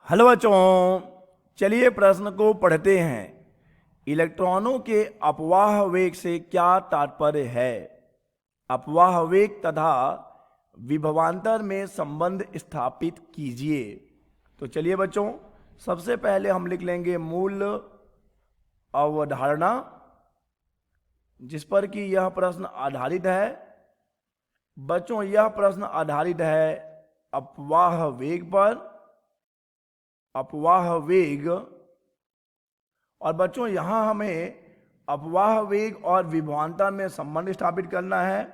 Hello बच्चों, चलिए प्रश्न को पढ़ते हैं। इलेक्ट्रॉनों के अपवाह वेग से क्या तात्पर्य है? अपवाह वेग तथा विभवांतर में संबंध स्थापित कीजिए। तो चलिए बच्चों, सबसे पहले हम लिख लेंगे मूल अवधारणा जिस पर कि यह प्रश्न आधारित है। बच्चों, यह प्रश्न आधारित है अपवाह वेग पर। अपवाह वेग, और बच्चों यहां हमें अपवाह वेग और विभवांतर में संबंध स्थापित करना है।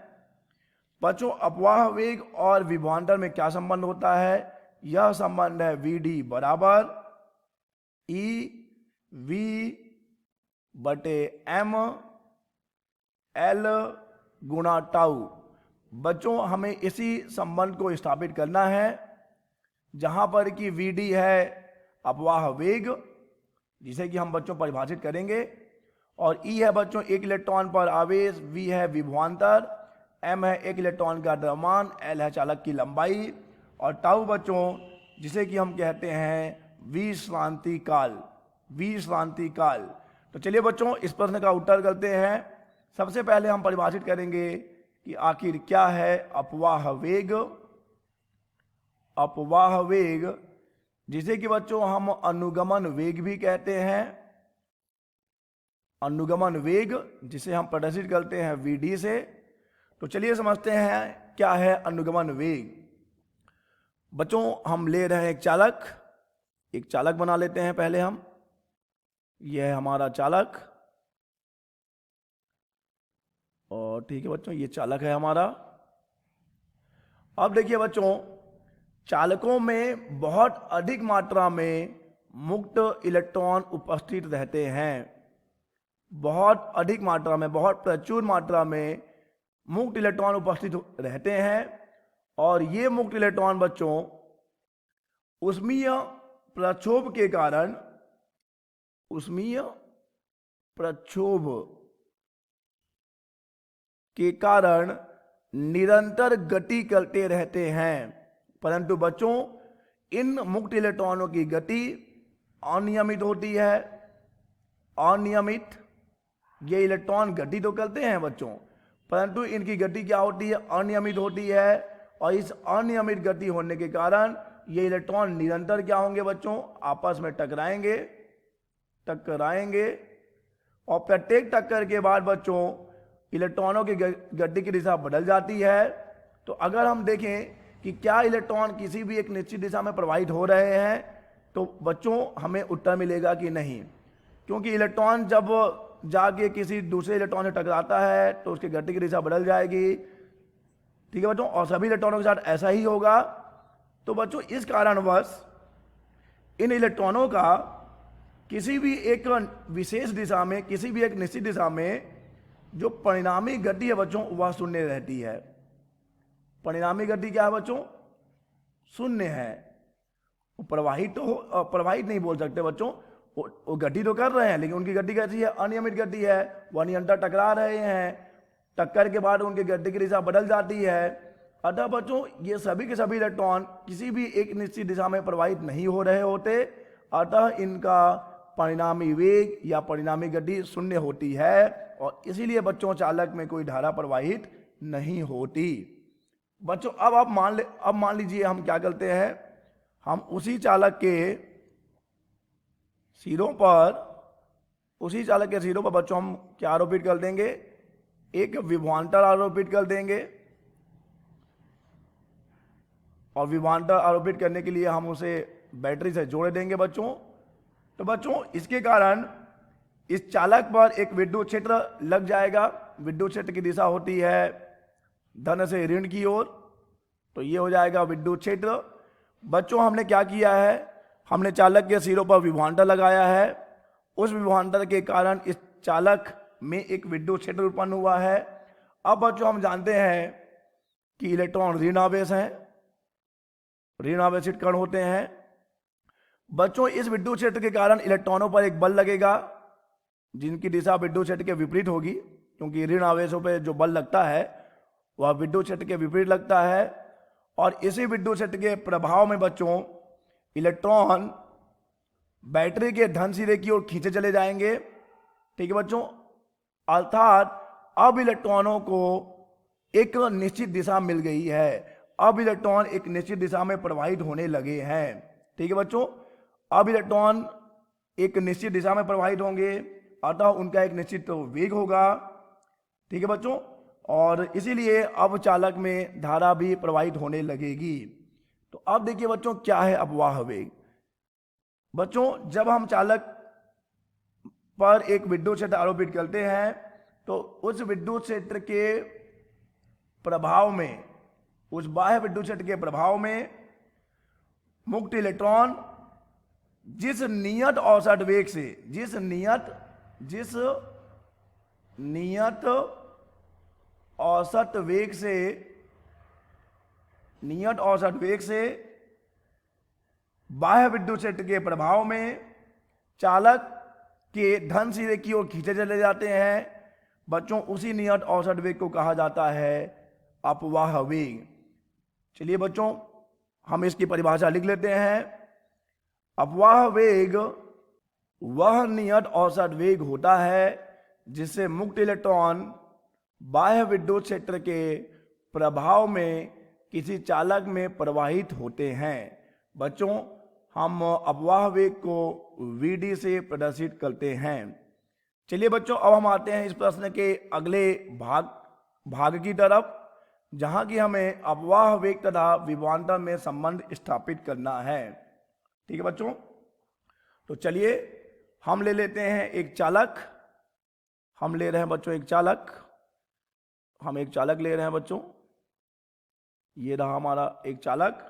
बच्चों, अपवाह वेग और विभवांतर में क्या संबंध होता है? यह संबंध है वी बराबर ई वी बटे एम एल गुणा टाउ। बच्चों, हमें इसी संबंध को स्थापित करना है जहां पर कि वी डी है अपवाह वेग, जिसे कि हम बच्चों परिभाषित करेंगे, और ई है बच्चों एक इलेक्ट्रॉन पर आवेश, वी है विभवांतर, एम है एक इलेक्ट्रॉन का द्रव्यमान, एल है चालक की लंबाई, और टाउ बच्चों जिसे कि हम कहते हैं विश्रांति काल। विश्रांति काल। तो चलिए बच्चों, इस प्रश्न का उत्तर करते हैं। सबसे पहले हम परिभाषित करेंगे कि आखिर क्या है अपवाह वेग। अपवाह वेग जिसे कि बच्चों हम अनुगमन वेग भी कहते हैं। अनुगमन वेग जिसे हम प्रदर्शित करते हैं वीडी से। तो चलिए समझते हैं क्या है अनुगमन वेग। बच्चों, हम ले रहे हैं एक चालक बना लेते हैं पहले हम। यह है हमारा चालक, और ठीक है बच्चों, ये चालक है हमारा। अब देखिए बच्चों, चालकों में बहुत अधिक मात्रा में मुक्त इलेक्ट्रॉन उपस्थित रहते हैं। बहुत अधिक मात्रा में, बहुत प्रचुर मात्रा में मुक्त इलेक्ट्रॉन उपस्थित रहते हैं, और ये मुक्त इलेक्ट्रॉन बच्चों उष्मीय प्रक्षोभ के कारण, उष्मीय प्रक्षोभ के कारण निरंतर गति करते रहते हैं। परंतु बच्चों इन मुक्त इलेक्ट्रॉनों की गति अनियमित होती है। अनियमित, ये इलेक्ट्रॉन गति तो करते हैं बच्चों, परंतु इनकी गति क्या होती है? अनियमित होती है। और इस अनियमित गति होने के कारण ये इलेक्ट्रॉन निरंतर क्या होंगे बच्चों? आपस में टकराएंगे। और प्रत्येक टक्कर के बाद बच्चों इलेक्ट्रॉनों की गति की दिशा बदल जाती है। तो अगर हम देखें कि क्या इलेक्ट्रॉन किसी भी एक निश्चित दिशा में प्रवाहित हो रहे हैं, तो बच्चों हमें उत्तर मिलेगा कि नहीं, क्योंकि इलेक्ट्रॉन जब जाके किसी दूसरे इलेक्ट्रॉन से टकराता है तो उसकी गति की दिशा बदल जाएगी। ठीक है बच्चों, और सभी इलेक्ट्रॉनों के साथ ऐसा ही होगा। तो बच्चों इस कारणवश इन इलेक्ट्रॉनों का किसी भी एक विशेष दिशा में, किसी भी एक निश्चित दिशा में जो परिणामी गति है बच्चों वह शून्य रहती है। परिणामी गति क्या है बच्चों? शून्य है। वो प्रवाहित तो प्रवाहित नहीं बोल सकते बच्चों, वो गति तो कर रहे हैं, लेकिन उनकी गति कैसी है? अनियमित गति है। वह निरंतर टकरा रहे हैं, टक्कर के बाद उनकी गति की दिशा बदल जाती है। अतः बच्चों ये सभी के सभी इलेक्ट्रॉन किसी भी एक निश्चित दिशा में प्रवाहित नहीं हो रहे होते, अतः इनका परिणामी वेग या परिणामी गति शून्य होती है, और इसीलिए बच्चों चालक में कोई धारा प्रवाहित नहीं होती। बच्चों अब मान लीजिए हम क्या करते हैं, हम उसी चालक के सिरों पर बच्चों हम क्या आरोपित कर देंगे? एक विभवांतर आरोपित कर देंगे। और विभवांतर आरोपित करने के लिए हम उसे बैटरी से जोड़ देंगे बच्चों। तो बच्चों इसके कारण इस चालक पर एक विद्युत क्षेत्र लग जाएगा। विद्युत क्षेत्र की दिशा होती है धन से ऋण की ओर, तो ये हो जाएगा विद्युत क्षेत्र। बच्चों हमने क्या किया है? हमने चालक के सिरों पर विभवांतर लगाया है। उस विभवांतर के कारण इस चालक में एक विद्युत क्षेत्र उत्पन्न हुआ है। अब बच्चों हम जानते हैं कि इलेक्ट्रॉन ऋण आवेश हैं, ऋण आवेशित कण होते हैं। बच्चों इस विद्युत क्षेत्र के कारण इलेक्ट्रॉनों पर एक बल लगेगा जिनकी दिशा विद्युत क्षेत्र के विपरीत होगी, क्योंकि ऋण आवेशों पर जो बल लगता है वह विद्युत क्षेत्र के विपरीत लगता है। और इसी विद्युत क्षेत्र के प्रभाव में बच्चों इलेक्ट्रॉन बैटरी के धन सिरे की ओर खींचे चले जाएंगे। ठीक है बच्चों, अर्थात अब इलेक्ट्रॉनों को एक निश्चित दिशा मिल गई है। अब इलेक्ट्रॉन एक निश्चित दिशा में प्रवाहित होने लगे हैं। ठीक है बच्चों, अब इलेक्ट्रॉन एक निश्चित दिशा में प्रवाहित होंगे, अतः उनका एक निश्चित वेग होगा। ठीक है बच्चों, और इसीलिए अब चालक में धारा भी प्रवाहित होने लगेगी। तो अब देखिए बच्चों, क्या है अपवाह वेग। बच्चों, जब हम चालक पर एक विद्युत क्षेत्र आरोपित करते हैं तो उस विद्युत क्षेत्र के प्रभाव में, उस बाह्य विद्युत क्षेत्र के प्रभाव में मुक्त इलेक्ट्रॉन जिस नियत औसत वेग से, जिस नियत औसत वेग से बाह्य विद्युत क्षेत्र के प्रभाव में चालक के धन सिरे की ओर खींचे चले जाते हैं बच्चों, उसी नियत औसत वेग को कहा जाता है अपवाह वेग। चलिए बच्चों, हम इसकी परिभाषा लिख लेते हैं। अपवाह वेग वह नियत औसत वेग होता है जिससे मुक्त इलेक्ट्रॉन बाह्य विद्युत क्षेत्र के प्रभाव में किसी चालक में प्रवाहित होते हैं। बच्चों, हम अपवाह वेग को Vd से प्रदर्शित करते हैं। चलिए बच्चों, अब हम आते हैं इस प्रश्न के अगले भाग की तरफ, जहां कि हमें अपवाह वेग तथा विभवांतर में संबंध स्थापित करना है। ठीक है बच्चों, तो चलिए हम ले लेते हैं एक चालक। हम ले रहे हैं बच्चों एक चालक, हम एक चालक ले रहे हैं बच्चों। ये रहा हमारा एक चालक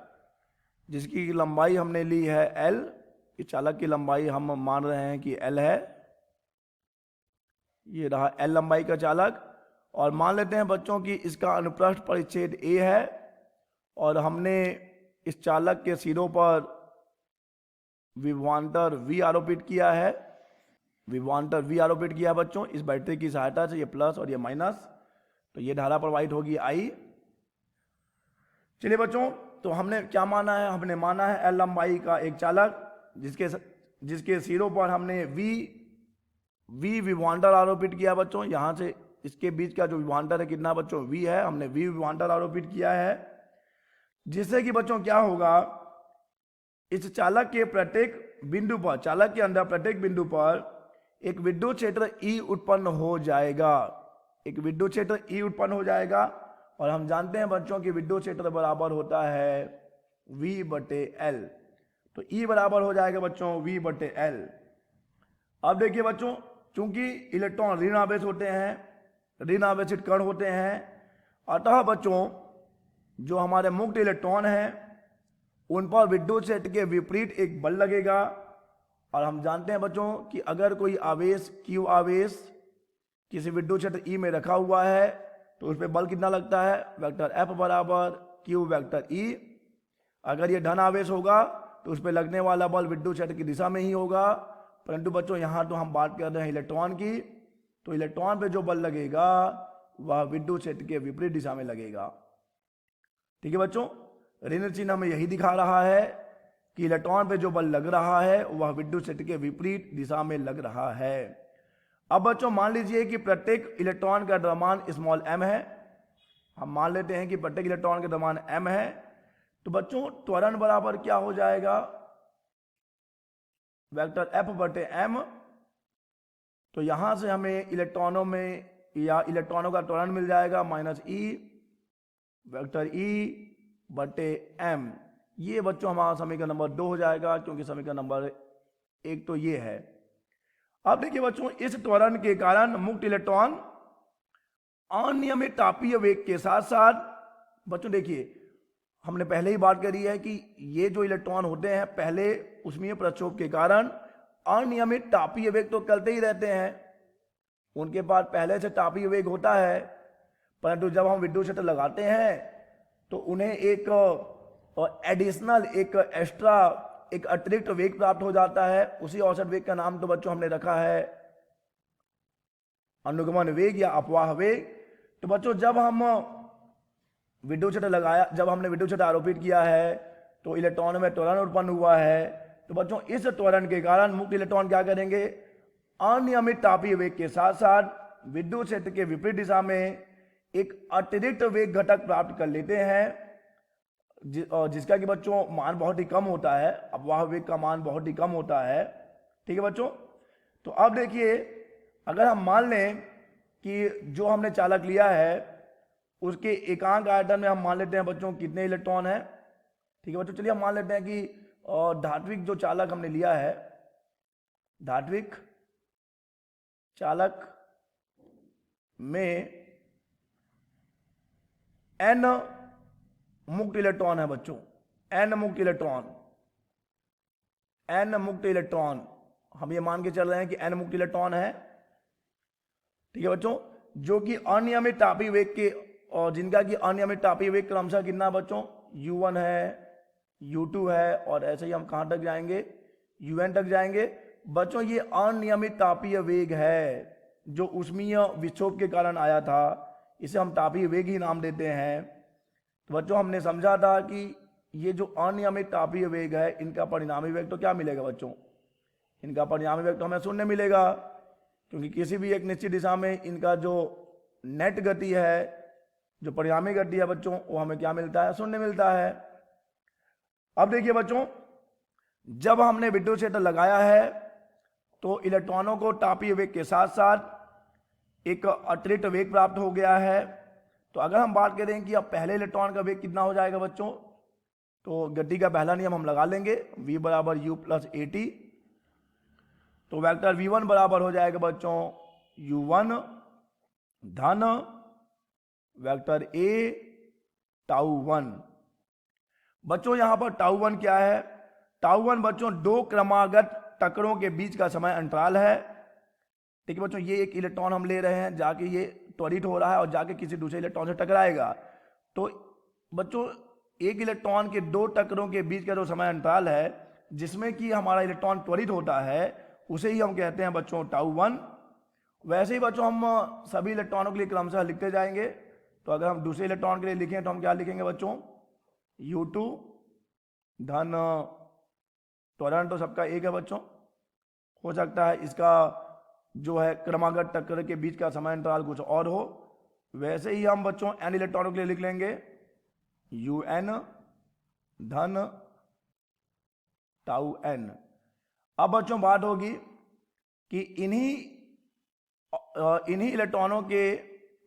जिसकी लंबाई हमने ली है L। इस चालक की लंबाई हम मान रहे हैं कि L है। ये रहा L लंबाई का चालक, और मान लेते हैं बच्चों कि इसका अनुप्रस्थ परिच्छेद A है, और हमने इस चालक के सिरों पर विभवांतर V आरोपित किया है। विभवांतर V आरोपित किया है बच्चों इस बैटरी की सहायता से, ये प्लस और ये माइनस, तो ये धारा प्रवाहित होगी I। चलिए बच्चों, तो हमने क्या माना है, हमने माना है L लंबाई का एक चालक जिसके सिरों पर हमने V विभवांतर आरोपित किया बच्चों। यहां से इसके बीच का जो विभवांतर है कितना बच्चों, V है, हमने V विभवांतर आरोपित किया है, जिससे कि बच्चों क्या होगा, इस चालक के प्रत्येक बिंदु पर, चालक के अंदर प्रत्येक बिंदु पर एक विद्युत क्षेत्र E उत्पन्न हो जाएगा। एक विद्युत क्षेत्र E उत्पन्न हो जाएगा, और हम जानते हैं बच्चों कि विद्युत क्षेत्र बराबर होता है V/L। तो E बराबर हो जाएगा बच्चों V/L। अब देखिए बच्चों, चूंकि इलेक्ट्रॉन ऋण आवेश होते हैं, ऋण आवेशित कण होते हैं, अतः बच्चों जो हमारे मुक्त इलेक्ट्रॉन हैं उन पर विद्युत क्षेत्र के विपरीत एक बल लगेगा। और हम जानते हैं बच्चों कि अगर कोई आवेश Q आवेश किसी विद्युत क्षेत्र E में रखा हुआ है तो उस पर बल कितना लगता है, वेक्टर F बराबर Q वेक्टर E। अगर ये धन आवेश होगा तो उस पर लगने वाला बल विद्युत क्षेत्र की दिशा में ही होगा, परंतु बच्चों यहाँ तो हम बात कर रहे हैं इलेक्ट्रॉन की, तो इलेक्ट्रॉन पे जो बल लगेगा वह विद्युत क्षेत्र के विपरीत दिशा में लगेगा। ठीक है बच्चों, ऋण चिन्ह हमें यही दिखा रहा है कि इलेक्ट्रॉन पे जो बल लग रहा है वह विद्युत क्षेत्र के विपरीत दिशा में लग रहा है। अब बच्चों मान लीजिए कि प्रत्येक इलेक्ट्रॉन का द्रव्यमान स्मॉल m है। हम मान लेते हैं कि प्रत्येक इलेक्ट्रॉन का द्रव्यमान m है, तो बच्चों त्वरण बराबर क्या हो जाएगा, वेक्टर F/m। तो यहां से हमें इलेक्ट्रॉनों में या इलेक्ट्रॉनों का त्वरण मिल जाएगा -E वेक्टर E/m। ये बच्चों हमारा समीकरण नंबर 2 हो जाएगा, क्योंकि समीकरण नंबर 1 तो ये है। अब देखिए बच्चों, इस त्वरण के कारण मुक्त इलेक्ट्रॉन अनियमित तापीय वेग के साथ साथ, बच्चों देखिए हमने पहले ही बात करी है कि ये जो इलेक्ट्रॉन होते हैं पहले ऊष्मीय प्रक्षोभ के कारण अनियमित तापीय वेग तो करते ही रहते हैं, उनके पास पहले से तापीय वेग होता है, परंतु जब हम विद्युत क्षेत्र लगाते हैं तो उन्हें एक एडिशनल, एक एक्स्ट्रा, एक अतिरिक्त वेग प्राप्त हो जाता है। उसी औसत वेग का नाम तो बच्चों हमने रखा है अनुगमन वेग या अपवाह वेग। तो बच्चों जब हम विद्युत क्षेत्र लगाया, जब हमने विद्युत क्षेत्र आरोपित किया है तो इलेक्ट्रॉन में त्वरण उत्पन्न हुआ है। तो बच्चों इस त्वरण के कारण मुक्त इलेक्ट्रॉन क्या करेंगे, अनियमित तापीय वेग के साथ साथ विद्युत क्षेत्र के विपरीत दिशा में एक अतिरिक्त वेग घटक प्राप्त कर लेते हैं, जिसका कि बच्चों मान बहुत ही कम होता है, अपवाह वेग का मान बहुत ही कम होता है। ठीक है बच्चों। तो अब देखिए, अगर हम मान लें कि जो हमने चालक लिया है उसके एकांक आयतन में हम मान लेते हैं बच्चों कितने इलेक्ट्रॉन है। ठीक है बच्चों, चलिए हम मान लेते हैं कि धात्विक जो चालक हमने लिया है, धात्विक चालक में n मुक्त इलेक्ट्रॉन है बच्चों, n मुक्त इलेक्ट्रॉन, n मुक्त इलेक्ट्रॉन हम ये मान के चल रहे हैं कि n मुक्त इलेक्ट्रॉन है। ठीक है बच्चों, जो कि अनियमित तापीय वेग के, और जिनका कि अनियमित तापीय वेग क्रमशः कितना है बच्चों, u1 है, u2 है, और ऐसे ही हम कहां तक जाएंगे, un तक जाएंगे। बच्चों ये अनियमित तापीय वेग है जो ऊष्मीय विक्षोभ के कारण आया था, इसे हम तापीय वेग ही नाम देते हैं। तो बच्चों हमने समझा था कि ये जो अनियमित तापीय वेग है इनका परिणामी वेग तो क्या मिलेगा बच्चों, इनका परिणामी वेग तो हमें शून्य मिलेगा, क्योंकि किसी भी एक निश्चित दिशा में इनका जो नेट गति है, जो परिणामी गति है बच्चों, वो हमें क्या मिलता है, शून्य मिलता है। अब देखिए बच्चों, जब हमने विद्युत क्षेत्र लगाया है तो इलेक्ट्रॉनों को तापीय वेग के साथ साथ एक अतिरिक्त वेग प्राप्त हो गया है। तो अगर हम बात करें कि अब पहले इलेक्ट्रॉन का वेग कितना हो जाएगा बच्चों, तो गति का पहला नियम हम लगा लेंगे, v बराबर u प्लस at। तो वेक्टर v1 बराबर हो जाएगा बच्चों u1 धन वेक्टर a τ1। बच्चों यहां पर τ1 क्या है, τ1 बच्चों दो क्रमागत टक्करों के बीच का समय अंतराल है। ठीक है बच्चों, ये एक इलेक्ट्रॉन हम ले रहे हैं, जाके ये त्वरित हो रहा है और जाके किसी दूसरे इलेक्ट्रॉन से टकराएगा। तो बच्चों एक इलेक्ट्रॉन के दो टक्करों के बीच का जो समय अंतराल है जिसमें कि हमारा इलेक्ट्रॉन त्वरित होता है, उसे ही हम कहते हैं बच्चों τ1। वैसे ही बच्चों हम सभी इलेक्ट्रॉनों के लिए क्रमशः लिखते जाएंगे। तो अगर हम दूसरे इलेक्ट्रॉन के लिए लिखें तो हम क्या लिखेंगे बच्चों, u2 धन त्वरण तो सबका एक है बच्चों, हो सकता है इसका जो है क्रमागत टक्कर के बीच का समय अंतराल कुछ और हो। वैसे ही हम बच्चों n इलेक्ट्रॉनों के लिए लिख लेंगे un धन τn। अब बच्चों बात होगी कि इन्हीं इलेक्ट्रॉनों के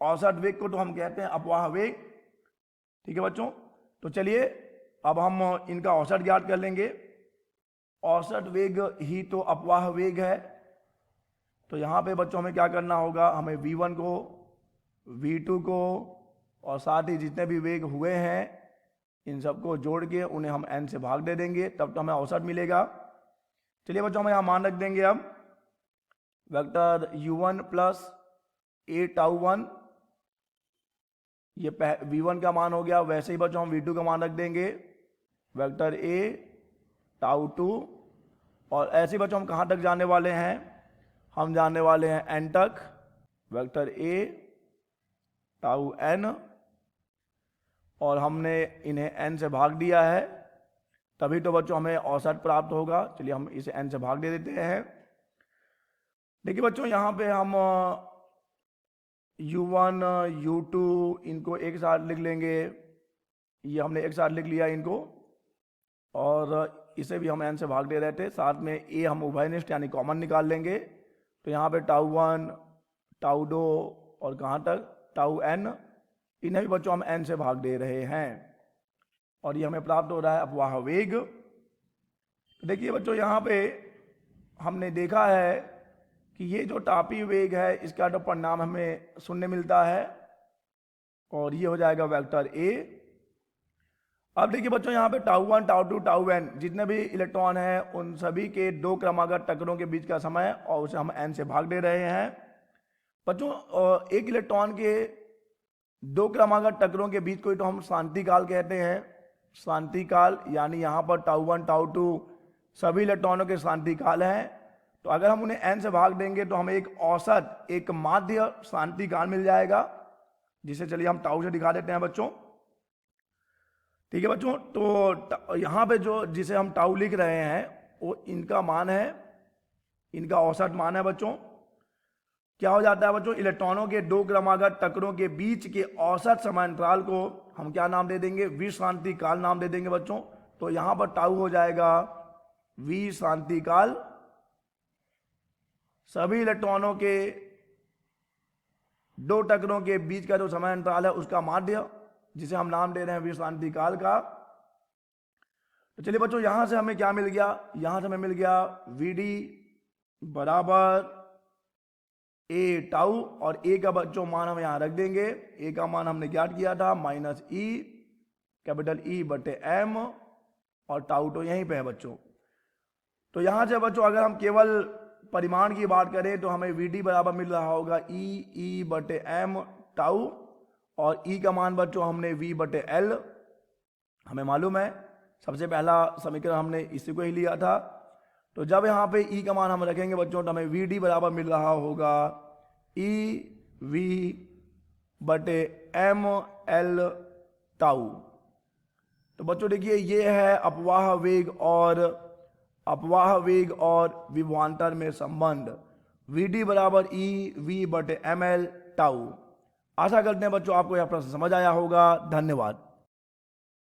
औसत वेग को तो हम कहते हैं अपवाह वेग। ठीक है बच्चों, तो चलिए अब हम इनका औसत ज्ञात कर लेंगे। औसत वेग ही तो अपवाह वेग है। तो यहां पे बच्चों हमें क्या करना होगा, हमें v1 को, v2 को और साथ ही जितने भी वेग हुए हैं इन सबको जोड़ के उन्हें हम n से भाग दे देंगे, तब तो हमें औसत मिलेगा। चलिए बच्चों हम यहाँ मान रख देंगे अब वेक्टर u1 प्लस a τ1, ये v1 का मान हो गया। वैसे ही बच्चों हम v2 का मान रख देंगे वेक्टर a τ2, और ऐसे बच्चों हम कहाँ तक जाने वाले हैं, हम जाने वाले हैं n तक, वेक्टर a τn, और हमने इन्हें n से भाग दिया है, तभी तो बच्चों हमें औसत प्राप्त होगा। चलिए हम इसे n से भाग दे देते हैं। देखिए बच्चों यहाँ पे हम u1 u2 इनको एक साथ लिख लेंगे, ये हमने एक साथ लिख लिया इनको, और इसे भी हम n से भाग दे रहे थे। साथ में a हम उभयनिष्ठ यानी कॉमन निकाल लेंगे। तो यहाँ पे τ1 τ2 और कहाँ तक τn, इन्हें भी बच्चों हम n से भाग दे रहे हैं और ये हमें प्राप्त हो रहा है अपवाह वेग। देखिए बच्चों यहाँ पे हमने देखा है कि ये जो तापीय वेग है इसका तो परिणाम हमें शून्य मिलता है और ये हो जाएगा वेक्टर a। अब देखिए बच्चों यहाँ पे τ1 τ2 τn जितने भी इलेक्ट्रॉन हैं उन सभी के दो क्रमागत टक्करों के बीच का समय, और उसे हम n से भाग दे रहे हैं। बच्चों एक इलेक्ट्रॉन के दो क्रमागत टक्करों के बीच को तो हम शांति काल कहते हैं। शांति काल यानी यहाँ पर τ1 τ2 सभी इलेक्ट्रॉनों के शांति काल हैं। तो अगर हम उन्हें n से भाग देंगे तो हमें एक औसत, एक माध्य शांति काल मिल जाएगा, जिसे चलिए हम τ से दिखा देते हैं बच्चों। ठीक है बच्चों, तो यहाँ पे जो जिसे हम टाउ लिख रहे हैं वो इनका मान है, इनका औसत मान है बच्चों। क्या हो जाता है बच्चों, इलेक्ट्रॉनों के दो क्रमागत टक्करों के बीच के औसत समांतराल को हम क्या नाम दे देंगे, विश्रांति काल नाम दे देंगे बच्चों। तो यहां पर टाउ हो जाएगा विश्रांति काल। सभी इलेक्ट्रॉनों के दो टक्करों के बीच का जो समय अंतराल है उसका माध्य, जिसे हम नाम दे रहे हैं विश्रांति काल का। तो चलिए बच्चों, यहां से हमें क्या मिल गया, यहां से हमें मिल गया Vd बराबर ए टाउ, और ए का बच्चों मान हम यहां रख देंगे। ए का मान हमने ज्ञात किया था माइनस ई, कैपिटल ई बटे एम, और टाउ तो यहीं पे है बच्चों। तो यहां से बच्चों अगर हम केवल परिमाण की बात करें तो हमें Vd बराबर मिल रहा होगा ई बटे एम टाउ, और ई का मान बच्चों हमने V बटे एल हमें मालूम है, सबसे पहला समीकरण हमने इसी को ही लिया था। तो जब यहाँ पे ई का मान हम रखेंगे बच्चों तो हमें Vd बराबर मिल रहा होगा ई वी बटे एम एल टाउ। तो बच्चों देखिए, ये है अपवाह वेग और विभवांतर में संबंध, Vd बराबर ई वी बटे एम एल टाउ। आशा करते हैं बच्चों आपको यह प्रश्न समझ आया होगा। धन्यवाद।